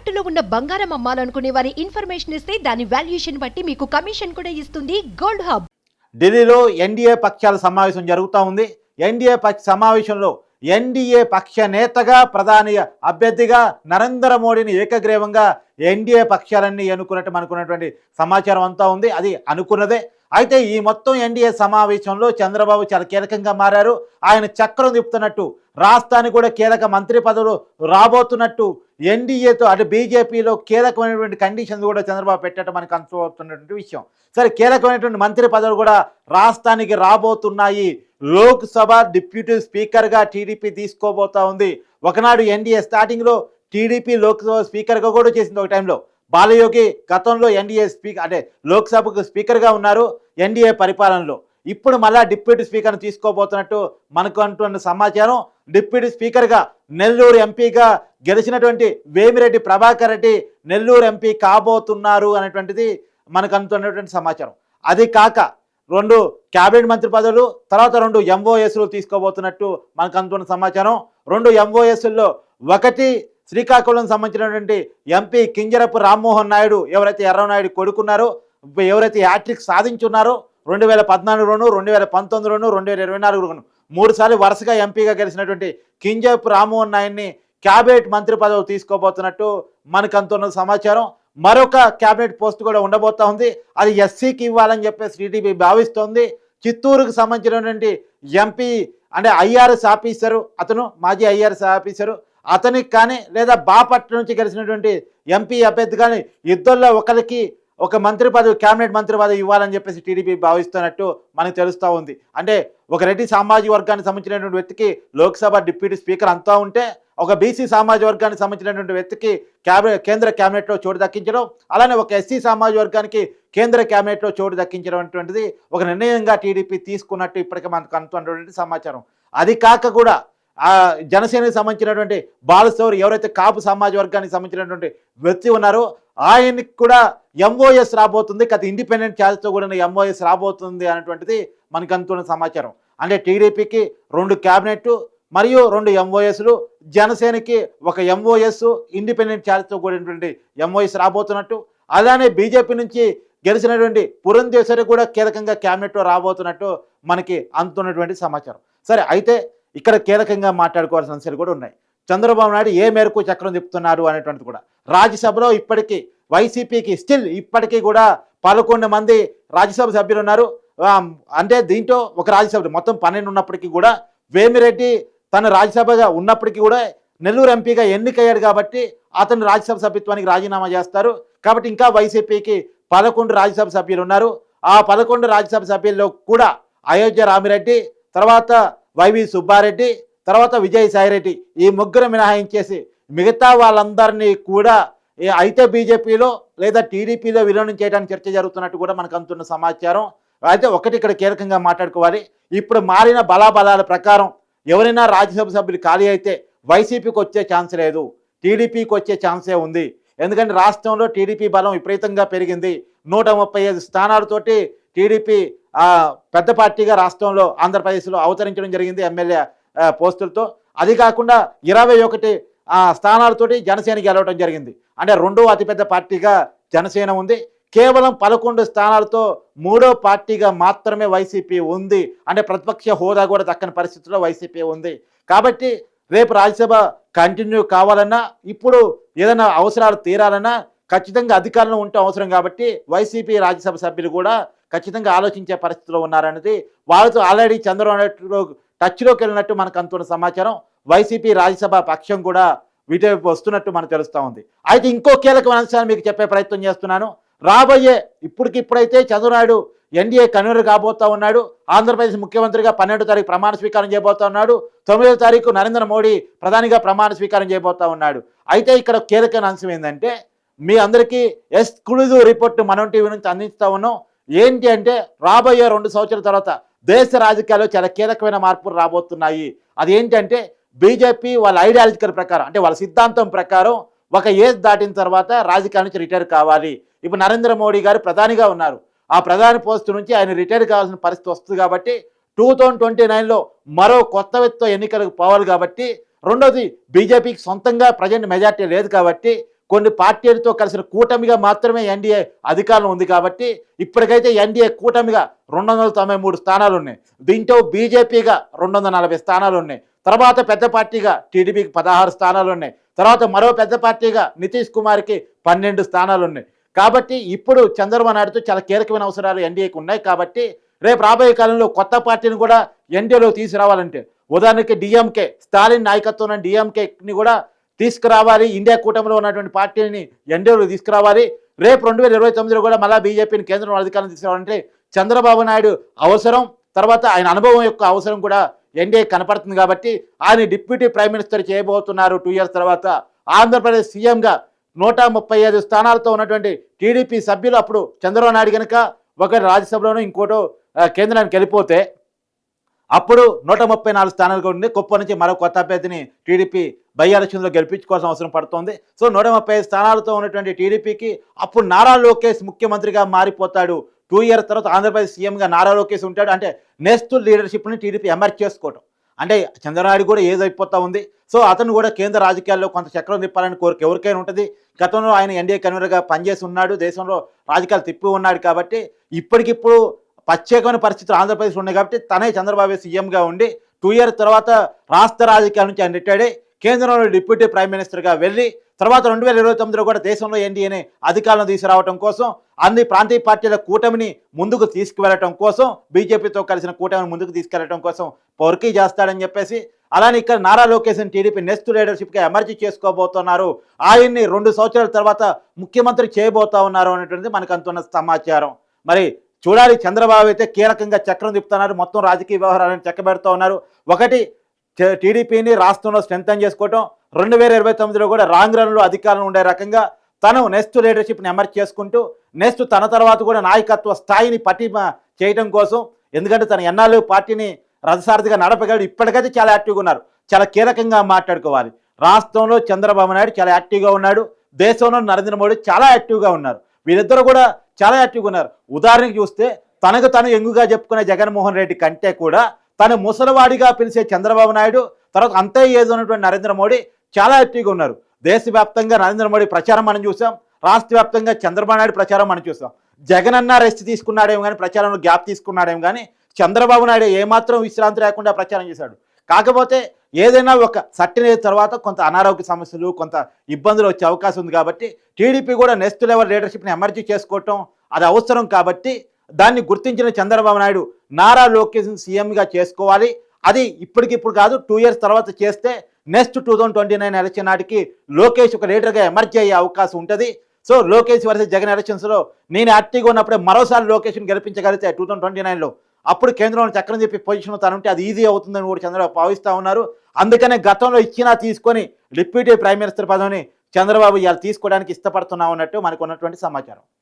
తాకట్టులో ఉన్న బంగారం అమ్మాలనుకునే వారి ఇన్ఫర్మేషన్ ఇస్తే దాని వాల్యుయేషన్ బట్టి మీకు కమిషన్ కూడా ఇస్తుంది గోల్డ్ హబ్. ఢిల్లీలో ఎన్డీఏ పక్షాల సమావేశం జరుగుతూ ఉంది. ఎన్డీఏ పక్ష సమావేశంలో ఎన్డీఏ పక్ష నేతగా ప్రధాని అభ్యర్థిగా నరేంద్ర మోడీని ఏకగ్రీవంగా ఎన్డీఏ పక్షాలన్నీ ఎన్నుకున్నట్టు అనుకున్నటువంటి సమాచారం అంతా ఉంది. అది అనుకున్నదే. అయితే ఈ మొత్తం ఎన్డీఏ సమావేశంలో చంద్రబాబు చాలా కీలకంగా మారారు. ఆయన చక్రం తిప్పుతున్నట్టు రాష్ట్రానికి కూడా కీలక మంత్రి పదవులు రాబోతున్నట్టు ఎన్డీఏతో అటు బీజేపీలో కీలకమైనటువంటి కండిషన్స్ కూడా చంద్రబాబు పెట్టడం మనకు అనుభవవుతున్నటువంటి విషయం. సరే, కీలకమైనటువంటి మంత్రి పదవులు కూడా రాష్ట్రానికి రాబోతున్నాయి. లోక్సభ డిప్యూటీ స్పీకర్గా టీడీపీ తీసుకోబోతా ఉంది. ఒకనాడు ఎన్డీఏ స్టార్టింగ్లో టీడీపీ లోక్సభ స్పీకర్గా కూడా చేసింది ఒక టైంలో. బాలయోగి గతంలో ఎన్డీఏ స్పీకర్ అంటే లోక్సభకు స్పీకర్గా ఉన్నారు ఎన్డీఏ పరిపాలనలో. ఇప్పుడు మళ్ళా డిప్యూటీ స్పీకర్ను తీసుకోబోతున్నట్టు మనకు అంటున్న సమాచారం. డిప్యూటీ స్పీకర్గా నెల్లూరు ఎంపీగా గెలిచినటువంటి వేమిరెడ్డి ప్రభాకర్ రెడ్డి నెల్లూరు ఎంపీ కాబోతున్నారు అనేటువంటిది మనకు అందుతున్నటువంటి సమాచారం. అది కాక 2 క్యాబినెట్ మంత్రి పదవులు, తర్వాత 2 ఎంఓఎస్లు తీసుకోబోతున్నట్టు మనకు అందుతున్న సమాచారం. 2 ఎంఓఎస్ల్లో ఒకటి శ్రీకాకుళం సంబంధించినటువంటి ఎంపీ కింజరపు రామ్మోహన్ నాయుడు, ఎవరైతే ఎర్రనాయుడు కొడుకున్నారో, ఎవరైతే హ్యాట్రిక్ సాధించున్నారో 2014లోను 2019లోను 2024లోను 3 సార్లు వరుసగా ఎంపీగా గెలిచినటువంటి కింజరపు రామ్మోహన్ నాయుడిని క్యాబినెట్ మంత్రి పదవి తీసుకోబోతున్నట్టు మనకు అందుతున్న సమాచారం. మరొక క్యాబినెట్ పోస్ట్ కూడా ఉండబోతా ఉంది. అది ఎస్సీకి ఇవ్వాలని చెప్పేసి టీడీపీ భావిస్తోంది. చిత్తూరుకు సంబంధించినటువంటి ఎంపీ అంటే ఐఆర్ఎస్ ఆఫీసరు, అతను మాజీ ఐఆర్ఎస్ ఆఫీసరు, అతనికి కానీ లేదా బాపట్ల నుంచి గెలిచినటువంటి ఎంపీ అభ్యర్థి కానీ ఇద్దరిలో ఒకరికి ఒక మంత్రి పదవి క్యాబినెట్ మంత్రి పదవి ఇవ్వాలని చెప్పేసి టీడీపీ భావిస్తున్నట్టు మనకు తెలుస్తూ ఉంది. అంటే ఒక రెడ్డి సామాజిక వర్గానికి సంబంధించినటువంటి వ్యక్తికి లోక్సభ డిప్యూటీ స్పీకర్ అంతా ఉంటే, ఒక బీసీ సామాజిక వర్గానికి సంబంధించినటువంటి వ్యక్తికి కేంద్ర క్యాబినెట్లో చోటు దక్కించడం, అలానే ఒక ఎస్సీ సామాజిక వర్గానికి కేంద్ర క్యాబినెట్లో చోటు దక్కించడం అటువంటిది ఒక నిర్ణయంగా టీడీపీ తీసుకున్నట్టు ఇప్పటికే మనకు అందుతున్నటువంటి సమాచారం. అది కాక కూడా జనసేనకు సంబంధించినటువంటి బాలశౌరి, ఎవరైతే కాపు సమాజ వర్గానికి సంబంధించినటువంటి వ్యక్తి ఉన్నారో ఆయనకి కూడా ఎంఓఎస్ రాబోతుంది. గత ఇండిపెండెంట్ ఛార్జ్తో కూడా ఎంఓఎస్ రాబోతుంది అనేటువంటిది మనకు అందుతున్న సమాచారం. అంటే టీడీపీకి 2 క్యాబినెట్ మరియు 2 ఎంఓఎస్లు, జనసేనకి 1 ఎంఓఎస్ ఇండిపెండెంట్ ఛార్జ్తో కూడినటువంటి ఎంఓఎస్ రాబోతున్నట్టు, అలానే బీజేపీ నుంచి గెలిచినటువంటి పురంధేశ్వరి కూడా కీలకంగా క్యాబినెట్లో రాబోతున్నట్టు మనకి అందుతున్నటువంటి సమాచారం. సరే, అయితే ఇక్కడ కీలకంగా మాట్లాడుకోవాల్సిన అంశాలు కూడా ఉన్నాయి. చంద్రబాబు నాయుడు ఏ మేరకు చక్రం తిప్పుతున్నారు అనేటువంటిది కూడా. రాజ్యసభలో ఇప్పటికీ వైసీపీకి స్టిల్ ఇప్పటికీ కూడా 11 మంది రాజ్యసభ సభ్యులు ఉన్నారు. అంటే దీంట్లో ఒక రాజ్యసభ మొత్తం 12 ఉన్నప్పటికీ కూడా వేమిరెడ్డి తన రాజ్యసభగా ఉన్నప్పటికీ కూడా నెల్లూరు ఎంపీగా ఎన్నికయ్యాడు కాబట్టి అతను రాజ్యసభ సభ్యత్వానికి రాజీనామా చేస్తారు. కాబట్టి ఇంకా వైసీపీకి 11 రాజ్యసభ సభ్యులు ఉన్నారు. ఆ 11 రాజ్యసభ సభ్యుల్లో కూడా అయోధ్య రామిరెడ్డి, తర్వాత వైవి సుబ్బారెడ్డి, తర్వాత విజయసాయిరెడ్డి, ఈ 3 మినహాయించేసి మిగతా వాళ్ళందరినీ కూడా అయితే బీజేపీలో లేదా టీడీపీలో విలీనం చేయడానికి చర్చ జరుగుతున్నట్టు కూడా మనకు అందుతున్న సమాచారం. అయితే ఒకటి ఇక్కడ కీలకంగా మాట్లాడుకోవాలి. ఇప్పుడు మారిన బలాబలాల ప్రకారం ఎవరైనా రాజ్యసభ సభ్యులు ఖాళీ అయితే వైసీపీకి వచ్చే ఛాన్స్ లేదు, టీడీపీకి వచ్చే ఛాన్సే ఉంది. ఎందుకంటే రాష్ట్రంలో టీడీపీ బలం విపరీతంగా పెరిగింది. 135 స్థానాలతోటి టీడీపీ పెద్ద పార్టీగా రాష్ట్రంలో ఆంధ్రప్రదేశ్లో అవతరించడం జరిగింది ఎమ్మెల్యే పోస్టులతో. అది కాకుండా 21 స్థానాలతోటి జనసేన గెలవడం జరిగింది. అంటే 2వ అతిపెద్ద పార్టీగా జనసేన ఉంది. కేవలం 11 స్థానాలతో 3వ పార్టీగా మాత్రమే వైసీపీ ఉంది. అంటే ప్రతిపక్ష హోదా కూడా దక్కని పరిస్థితుల్లో వైసీపీ ఉంది. కాబట్టి రేపు రాజ్యసభ కంటిన్యూ కావాలన్నా, ఇప్పుడు ఏదైనా అవసరాలు తీరాలన్నా ఖచ్చితంగా అధికారంలో ఉంటే అవసరం. కాబట్టి వైసీపీ రాజ్యసభ సభ్యులు కూడా ఖచ్చితంగా ఆలోచించే పరిస్థితిలో ఉన్నారనేది, వాళ్ళతో ఆల్రెడీ చంద్రబాబు నాయుడు టచ్లోకి వెళ్ళినట్టు మనకు అందుతున్న సమాచారం. వైసీపీ రాజ్యసభ పక్షం కూడా వీటివైపు వస్తున్నట్టు మనకు తెలుస్తూ ఉంది. అయితే ఇంకో కీలకమైన అంశాన్ని మీకు చెప్పే ప్రయత్నం చేస్తున్నాను. రాబోయే ఇప్పుడైతే చంద్రబాబు నాయుడు ఎన్డీఏ కన్వీనర్ కాబోతా ఉన్నాడు. ఆంధ్రప్రదేశ్ ముఖ్యమంత్రిగా 12వ తారీఖు ప్రమాణ స్వీకారం చేయబోతా ఉన్నాడు. 9వ తారీఖు నరేంద్ర మోడీ ప్రధానిగా ప్రమాణ స్వీకారం చేయబోతా ఉన్నాడు. అయితే ఇక్కడ కీలకమైన అంశం ఏంటంటే, మీ అందరికీ ఎక్స్క్లూజివ్ రిపోర్ట్ మనం టీవీ నుంచి అందిస్తూ ఉన్నాం. ఏంటి అంటే, రాబోయే 2 సంవత్సరాల తర్వాత దేశ రాజకీయాల్లో చాలా కీలకమైన మార్పులు రాబోతున్నాయి. అదేంటంటే, బీజేపీ వాళ్ళ ఐడియాలజికల్ ప్రకారం, అంటే వాళ్ళ సిద్ధాంతం ప్రకారం ఒక ఏజ్ దాటిన తర్వాత రాజకీయాల నుంచి రిటైర్ కావాలి. ఇప్పుడు నరేంద్ర మోడీ గారు ప్రధానిగా ఉన్నారు. ఆ ప్రధాని పోస్టు నుంచి ఆయన రిటైర్ కావాల్సిన పరిస్థితి వస్తుంది. కాబట్టి 2029లో మరో కొత్త వ్యక్తితో ఎన్నికలకు పోవాలి. కాబట్టి రెండోది, బీజేపీకి సొంతంగా ప్రజెంట్ మెజార్టీ లేదు. కాబట్టి కొన్ని పార్టీలతో కలిసిన కూటమిగా మాత్రమే ఎన్డీఏ అధికారంలో ఉంది కాబట్టి ఇప్పటికైతే ఎన్డీఏ కూటమిగా 293 స్థానాలు ఉన్నాయి. దీంట్లో బీజేపీగా 240 స్థానాలు ఉన్నాయి. తర్వాత పెద్ద పార్టీగా టీడీపీకి 16 స్థానాలు ఉన్నాయి. తర్వాత మరో పెద్ద పార్టీగా నితీష్ కుమార్కి 12 స్థానాలు ఉన్నాయి. కాబట్టి ఇప్పుడు చంద్రబాబు నాయుడుతో చాలా కీలకమైన అవసరాలు ఎన్డీఏకి ఉన్నాయి. కాబట్టి రేపు రాబోయే కాలంలో కొత్త పార్టీని కూడా ఎన్డీఏలో తీసుకురావాలంటే ఉదాహరణకి డిఎంకే, స్టాలిన్ నాయకత్వంలో డిఎంకేని కూడా తీసుకురావాలి. ఇండియా కూటమిలో ఉన్నటువంటి పార్టీని ఎన్డీఏలో తీసుకురావాలి. రేపు 2029లో కూడా మళ్ళీ బీజేపీని కేంద్రంలో అధికారం తీసుకురావాలంటే చంద్రబాబు నాయుడు అవసరం, తర్వాత ఆయన అనుభవం యొక్క అవసరం కూడా ఎన్డీఏ కనపడుతుంది. కాబట్టి ఆయన డిప్యూటీ ప్రైమ్ మినిస్టర్ చేయబోతున్నారు 2 years తర్వాత. ఆంధ్రప్రదేశ్ సీఎంగా 135 స్థానాలతో ఉన్నటువంటి టీడీపీ సభ్యులు అప్పుడు చంద్రబాబు నాయుడు కనుక ఒకటి రాజ్యసభలోనూ ఇంకోటో కేంద్రానికి వెళ్ళిపోతే అప్పుడు 134 స్థానాలుగా ఉంది. కుప్ప నుంచి మరో కొత్త అభ్యర్థిని టీడీపీ బై ఎలక్షన్లో గెలిపించుకోవాల్సిన అవసరం పడుతోంది. సో 135 స్థానాలతో ఉన్నటువంటి టీడీపీకి అప్పుడు నారా లోకేష్ ముఖ్యమంత్రిగా మారిపోతాడు. 2 years తర్వాత ఆంధ్రప్రదేశ్ సీఎంగా నారా లోకేష్ ఉంటాడు. అంటే నెక్స్ట్ లీడర్షిప్ని టీడీపీ ఎమర్జ్ చేసుకోవటం, అంటే చంద్రనాయుడు కూడా ఏజ్ అయిపోతూ ఉంది. సో అతను కూడా కేంద్ర రాజకీయాల్లో కొంత చక్రం తిప్పాలని కోరిక ఎవరికైనా ఉంటుంది. గతంలో ఆయన ఎన్డీఏ కన్వీనర్గా పనిచేసి ఉన్నాడు, దేశంలో రాజకీయాలు తిప్పి ఉన్నాడు. కాబట్టి ఇప్పటికిప్పుడు ప్రత్యేకమైన పరిస్థితులు ఆంధ్రప్రదేశ్లో ఉన్నాయి. కాబట్టి తనే చంద్రబాబు సీఎంగా ఉండి 2 years తర్వాత రాష్ట్ర రాజకీయాల నుంచి ఆయన రిటైర్డ్ అయ్యి కేంద్రంలో డిప్యూటీ ప్రైమ్ మినిస్టర్గా వెళ్ళి తర్వాత 2029లో కూడా దేశంలో ఎన్డీఏని అధికారంలో తీసుకురావడం కోసం, అన్ని ప్రాంతీయ పార్టీల కూటమిని ముందుకు తీసుకువెళ్ళటం కోసం, బీజేపీతో కలిసిన కూటమిని ముందుకు తీసుకెళ్లడం కోసం పొర్కీ చేస్తాడని చెప్పేసి, అలానే ఇక్కడ నారా లోకేష్ టీడీపీ నెక్స్ట్ లీడర్షిప్గా ఎమర్జీ చేసుకోబోతున్నారు. ఆయన్ని 2 సంవత్సరాల తర్వాత ముఖ్యమంత్రి చేయబోతా ఉన్నారు అనేటువంటిది మనకు అందుతున్న సమాచారం. మరి చూడాలి, చంద్రబాబు అయితే కీలకంగా చక్రం తిప్పుతున్నారు, మొత్తం రాజకీయ వ్యవహారాలను చెక్కబెడుతూ ఉన్నారు. ఒకటి టీడీపీని రాష్ట్రంలో స్ట్రెంథన్ చేసుకోవటం, 2029లో కూడా రాంగ్ రన్లో అధికారంలో ఉండే రకంగా తను నెక్స్ట్ లీడర్షిప్ని ఎమర్జ్ చేసుకుంటూ నెక్స్ట్ తన తర్వాత కూడా నాయకత్వ స్థాయిని పట్టి చేయడం కోసం, ఎందుకంటే తన ఎన్నాళ్ళు పార్టీని రథసారథిగా నడపగలడు. ఇప్పటికైతే చాలా యాక్టివ్గా ఉన్నారు, చాలా కీలకంగా మాట్లాడుకోవాలి. రాష్ట్రంలో చంద్రబాబు నాయుడు చాలా యాక్టివ్గా ఉన్నాడు, దేశంలో నరేంద్ర మోడీ చాలా యాక్టివ్గా ఉన్నారు. వీరిద్దరు కూడా చాలా యాక్టివ్గా ఉన్నారు. ఉదాహరణకి చూస్తే తనకు తను ఎంగుగా చెప్పుకునే జగన్మోహన్ రెడ్డి కంటే కూడా తను ముసలివాడిగా పిలిచే చంద్రబాబు నాయుడు, తర్వాత అంతే ఏదో ఉన్నటువంటి నరేంద్ర మోడీ చాలా యాక్టివ్గా ఉన్నారు. దేశవ్యాప్తంగా నరేంద్ర మోడీ ప్రచారం మనం చూసాం, రాష్ట్ర వ్యాప్తంగా చంద్రబాబు నాయుడు ప్రచారం మనం చూసాం. జగన్ అన్న రెస్ట్ తీసుకున్నాడేమో కానీ, ప్రచారంలో గ్యాప్ తీసుకున్నాడేమో కానీ, చంద్రబాబు నాయుడు ఏమాత్రం విశ్రాంతి లేకుండా ప్రచారం చేశాడు. కాకపోతే ఏదైనా ఒక సర్టెన్ ఏజ్ తర్వాత కొంత అనారోగ్య సమస్యలు, కొంత ఇబ్బందులు వచ్చే అవకాశం ఉంది. కాబట్టి టీడీపీ కూడా నెక్స్ట్ లెవెల్ లీడర్షిప్ని ఎమర్జీ చేసుకోవటం అది అవసరం. కాబట్టి దాన్ని గుర్తించిన చంద్రబాబు నాయుడు నారా లోకేష్ సీఎంగా చేసుకోవాలి. అది ఇప్పటికిప్పుడు కాదు, 2 years తర్వాత చేస్తే నెక్స్ట్ 2029 ఎలక్షన్ నాటికి లోకేష్ ఒక లీడర్గా ఎమర్జీ అయ్యే అవకాశం ఉంటుంది. సో లోకేష్ వర్సెస్ జగన్ ఎలక్షన్స్లో నేను యాక్టివ్గా ఉన్నప్పుడే మరోసారి లోకేష్ని గెలిపించగలిగితే 2029లో అప్పుడు కేంద్రంలో చక్రం చెప్పి పొజిషన్ తనుంటే అది ఈజీ అవుతుందని కూడా చంద్రబాబు భావిస్తూ ఉన్నారు. అందుకనే గతంలో ఇచ్చినా తీసుకొని డిప్యూటీ ప్రైమ్ మినిస్టర్ పదవిని చంద్రబాబు ఇవాళ తీసుకోవడానికి ఇష్టపడుతున్నా ఉన్నట్టు మనకు ఉన్నటువంటి సమాచారం.